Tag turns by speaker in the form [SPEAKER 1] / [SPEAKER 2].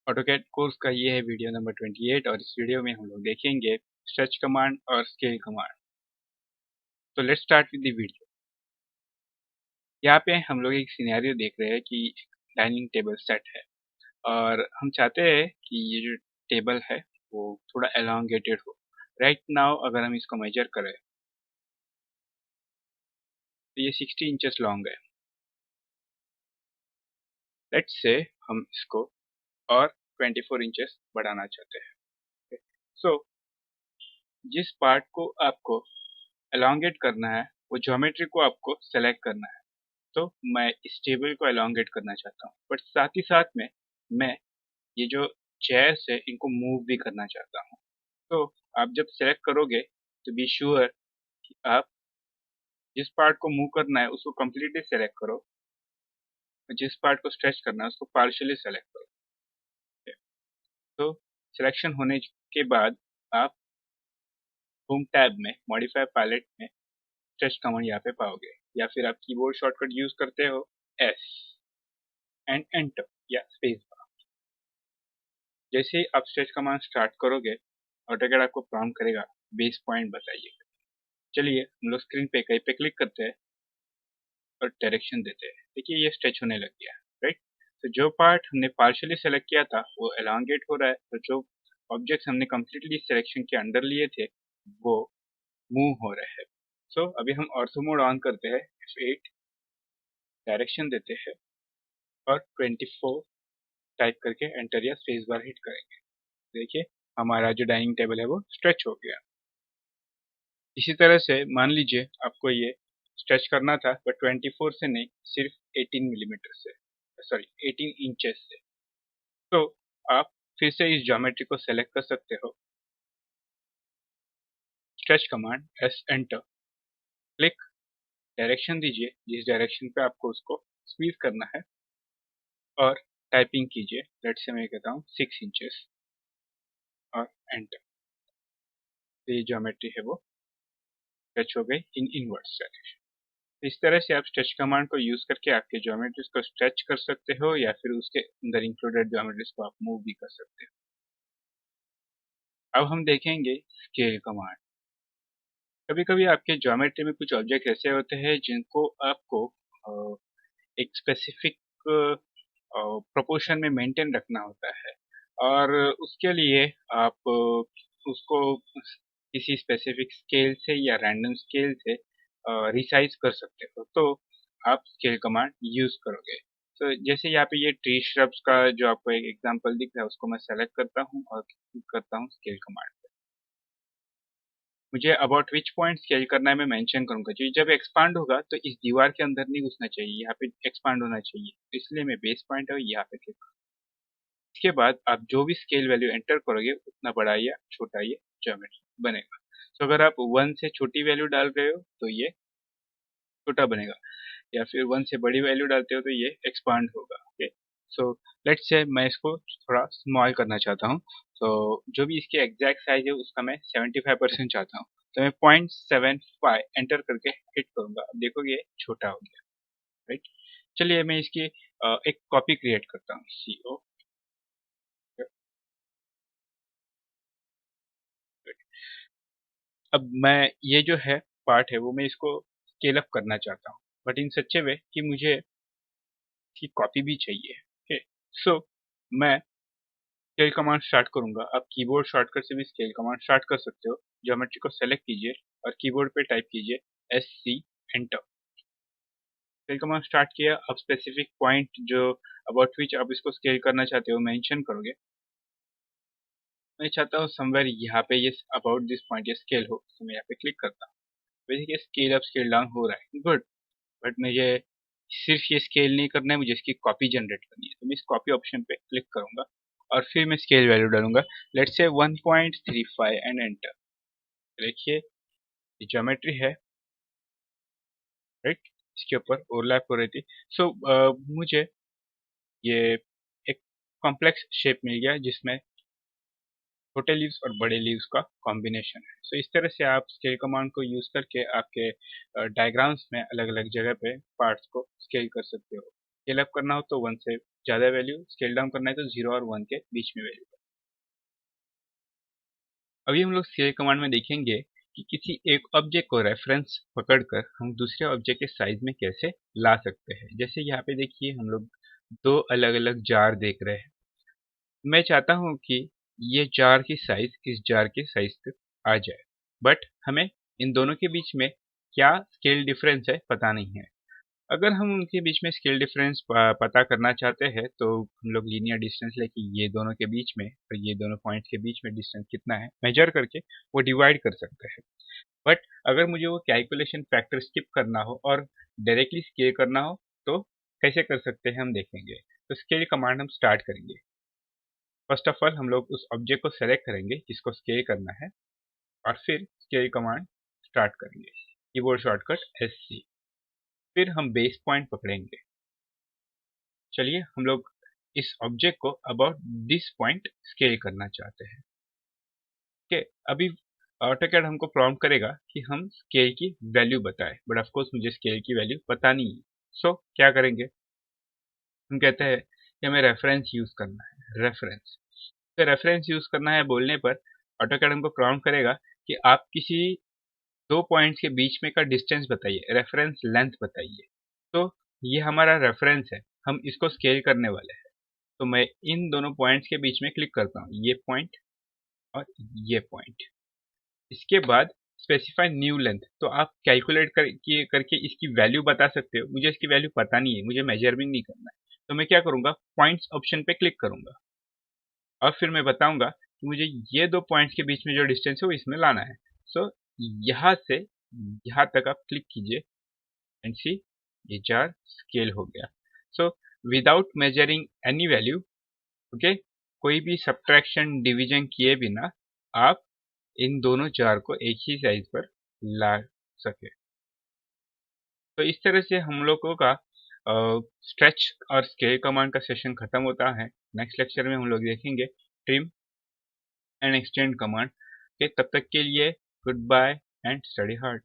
[SPEAKER 1] AutoCAD course का ये है वीडियो नंबर 28 और इस वीडियो में हम लोग देखेंगे स्ट्रेच कमांड और स्केल कमांड। तो let's start with the video. यहाँ पे हम लोग एक सिनेरियो देख रहे हैं कि डाइनिंग टेबल सेट है और हम चाहते हैं कि ये जो टेबल है वो थोड़ा एलोंगेटेड हो। राइट नाउ अगर हम इसको मेजर करें तो ये 60 इंचेस लॉन्ग है। लेट्स से हम इसको और 24 इंचेस बढ़ाना चाहते हैं। सो जिस पार्ट को आपको एलोंगेट करना है वो ज्योमेट्री को आपको सेलेक्ट करना है। तो मैं इस टेबल को एलोंगेट करना चाहता हूँ, बट साथ ही साथ में मैं ये जो चेयर्स है इनको मूव भी करना चाहता हूँ। तो आप जब सेलेक्ट करोगे तो बी श्योर कि आप जिस पार्ट को मूव करना है उसको कम्प्लीटली सेलेक्ट करो, जिस पार्ट को स्ट्रेच करना है उसको पार्शियली सेलेक्ट करो। तो सिलेक्शन होने के बाद आप होम टैब में मॉडिफाई पैलेट में स्ट्रेच कमांड यहाँ पे पाओगे, या फिर आप कीबोर्ड शॉर्टकट यूज करते हो एस एंड एंटर या स्पेस बार। जैसे ही आप स्ट्रेच कमांड स्टार्ट करोगे ऑटोकैड आपको प्रॉम्प्ट करेगा बेस पॉइंट बताइए। चलिए हम लोग स्क्रीन पे कहीं पे क्लिक करते हैं और डायरेक्शन देते हैं। देखिए ये स्ट्रेच होने लग गया, राइट। तो जो पार्ट हमने पार्शियली सेलेक्ट किया था वो एलोंगेट हो रहा है, तो जो ऑब्जेक्ट्स हमने कम्प्लीटली सिलेक्शन के अंडर लिए थे वो मूव हो रहे हैं। सो अभी हम ऑर्थो मोड ऑन करते हैं, F8 डायरेक्शन देते हैं और 24 टाइप करके एंटर या स्पेस बार हिट करेंगे। देखिए हमारा जो डाइनिंग टेबल है वो स्ट्रेच हो गया। इसी तरह से मान लीजिए आपको ये स्ट्रेच करना था बट 24 से नहीं, सिर्फ 18 मिलीमीटर से, सॉरी 18 इंचेस से। तो आप फिर से इस ज्योमेट्री को सेलेक्ट कर सकते हो, stretch command S enter, click, direction दीजिए जिस डायरेक्शन पे आपको उसको स्क्वीज करना है और टाइपिंग कीजिए। लेट्स से मैं कहता हूँ 6 इंचेस और एंटर। तो ये ज्योमेट्री है वो स्ट्रेच हो गई इन इनवर्स डायरेक्शन। इस तरह से आप स्ट्रेच कमांड को यूज करके आपके ज्योमेट्रीज को स्ट्रेच कर सकते हो या फिर उसके अंदर इंक्लूडेड ज्योमेट्रीज को आप मूव भी कर सकते हो। अब हम देखेंगे स्केल कमांड। कभी कभी आपके ज्योमेट्री में कुछ ऑब्जेक्ट ऐसे होते हैं जिनको आपको एक स्पेसिफिक प्रोपोर्शन में मेंटेन रखना होता है और उसके लिए आप उसको किसी स्पेसिफिक स्केल से या रैंडम स्केल से रिसाइज कर सकते हो। तो आप स्केल कमांड यूज करोगे। तो जैसे यहाँ पे ये ट्री श्रब्स का जो आपको एक एग्जांपल दिख रहा है उसको मैं सेलेक्ट करता हूँ और क्लिक करता हूँ स्केल कमांड। मुझे अबाउट विच पॉइंट स्केल करना है मैं मेंशन करूंगा। जो जब एक्सपांड होगा तो इस दीवार के अंदर नहीं घुसना चाहिए, यहाँ पे एक्सपांड होना चाहिए, तो इसलिए मैं बेस पॉइंट है यहाँ पे क्लिक करूंगा। इसके बाद आप जो भी स्केल वैल्यू एंटर करोगे उतना बड़ा या छोटा ये ज्योमेट्री बनेगा। तो अगर आप 1 से छोटी वैल्यू डाल रहे हो तो ये छोटा बनेगा, या फिर 1 से बड़ी वैल्यू डालते हो तो ये एक्सपांड होगा। ओके, सो लेट्स से मैं इसको थोड़ा स्मॉल करना चाहता हूँ। तो जो भी इसके एग्जैक्ट साइज है उसका मैं 75% चाहता हूँ, तो मैं 0.75 एंटर करके हिट करूंगा। अब देखोगे ये छोटा हो गया, राइट। चलिए मैं इसकी एक कॉपी क्रिएट करता हूँ, CO। अब मैं ये जो है पार्ट है वो मैं इसको स्केल अप करना चाहता हूँ, बट इन सच ए वे कि मुझे इसकी कॉपी भी चाहिए। ओके, सो मैं स्केल कमांड स्टार्ट करूंगा। आप कीबोर्ड शॉर्टकट से भी स्केल कमांड स्टार्ट कर सकते हो। ज्योमेट्री को सेलेक्ट कीजिए और कीबोर्ड पे टाइप कीजिए SC enter. Scale command start किया। अब स्पेसिफिक पॉइंट जो अबाउट विच आप इसको स्केल करना चाहते हो मेंशन करोगे। मैं चाहता हूँ समवेयर यहाँ पे ये अबाउट दिस पॉइंट ये स्केल हो, तो मैं यहाँ पे क्लिक करता हूँ। देखिए स्केल अप स्केल डाउन हो रहा है, गुड। बट मुझे सिर्फ ये स्केल नहीं करना है, मुझे इसकी कॉपी जनरेट करनी है। तो मैं इस कॉपी ऑप्शन पे क्लिक करूंगा और फिर मैं स्केल वैल्यू डालूंगा, लेट्स से 1.35 एंड एंटर। देखिए ये ज्योमेट्री है, राइट, इसके ऊपर ओवरलैप हो रही थी। सो मुझे ये एक कॉम्प्लेक्स शेप मिल गया जिसमें छोटे लीव्स और बड़े लीव्स का कॉम्बिनेशन है। सो इस तरह से आप स्केल कमांड को यूज करके आपके डायग्राम्स में अलग अलग जगह पे पार्ट्स को स्केल कर सकते हो। स्केल अप करना हो तो 1 से ज़्यादा वैल्यू स्केल डाउन करना है तो 0 और 1 के बीच में वैल्यू। अभी हम लोग स्केल कमांड में देखेंगे कि किसी एक ऑब्जेक्ट को रेफरेंस पकड़कर हम दूसरे ऑब्जेक्ट के साइज में कैसे ला सकते हैं। जैसे यहाँ पे देखिए हम लोग दो अलग अलग जार देख रहे हैं। मैं चाहता हूँ कि ये जार की साइज इस जार के साइज तक आ जाए, बट हमें इन दोनों के बीच में क्या स्केल डिफरेंस है पता नहीं है। अगर हम उनके बीच में स्केल डिफरेंस पता करना चाहते हैं तो हम लोग लीनियर डिस्टेंस लेके ये दोनों के बीच में और ये दोनों पॉइंट्स के बीच में डिस्टेंस कितना है मेजर करके वो डिवाइड कर सकते हैं। बट अगर मुझे वो कैलकुलेशन फैक्टर स्किप करना हो और डायरेक्टली स्केल करना हो तो कैसे कर सकते हैं हम देखेंगे। तो स्केल कमांड हम स्टार्ट करेंगे। फर्स्ट ऑफ ऑल हम लोग उस ऑब्जेक्ट को सेलेक्ट करेंगे जिसको स्केल करना है और फिर स्केल कमांड स्टार्ट करेंगे। Keyboard shortcut SC। फिर हम बेस पॉइंट पकड़ेंगे। चलिए हम लोग इस ऑब्जेक्ट को अबाउट दिस पॉइंट स्केल करना चाहते हैं। ओके, अभी ऑटोकैड हमको प्रॉम्प्ट करेगा कि हम स्केल की वैल्यू बताएं, बट ऑफ कोर्स मुझे स्केल की वैल्यू पता नहीं है। सो क्या करेंगे, हम कहते हैं कि हमें रेफरेंस यूज करना है। रेफरेंस, तो रेफरेंस यूज करना है बोलने पर ऑटोकैड हमको प्रॉम्प्ट करेगा कि आप किसी दो पॉइंट्स के बीच में का डिस्टेंस बताइए, रेफरेंस लेंथ बताइए। तो ये हमारा रेफरेंस है, हम इसको स्केल करने वाले हैं। तो मैं इन दोनों पॉइंट्स के बीच में क्लिक करता हूँ, ये पॉइंट और ये पॉइंट। इसके बाद स्पेसिफाई न्यू लेंथ, तो आप कैलकुलेट करके इसकी वैल्यू बता सकते हो। मुझे इसकी वैल्यू पता नहीं है, मुझे मेजरमेंट नहीं करना है, तो मैं क्या करूंगा, पॉइंट्स ऑप्शन पे क्लिक करूंगा और फिर मैं बताऊंगा कि मुझे ये दो पॉइंट्स के बीच में जो डिस्टेंस है वो इसमें लाना है। सो यहाँ से यहाँ तक आप क्लिक कीजिए एंड सी, ये जार स्केल हो गया। So without measuring any value, okay, कोई भी सब्ट्रैक्शन डिवीजन किए बिना आप इन दोनों जार को एक ही साइज पर ला सके। तो इस तरह से हम लोगों का स्ट्रेच और स्केल कमांड का सेशन खत्म होता है। नेक्स्ट लेक्चर में हम लोग देखेंगे ट्रिम एंड एक्सटेंड कमांड के। तब तक के लिए good bye and study hard.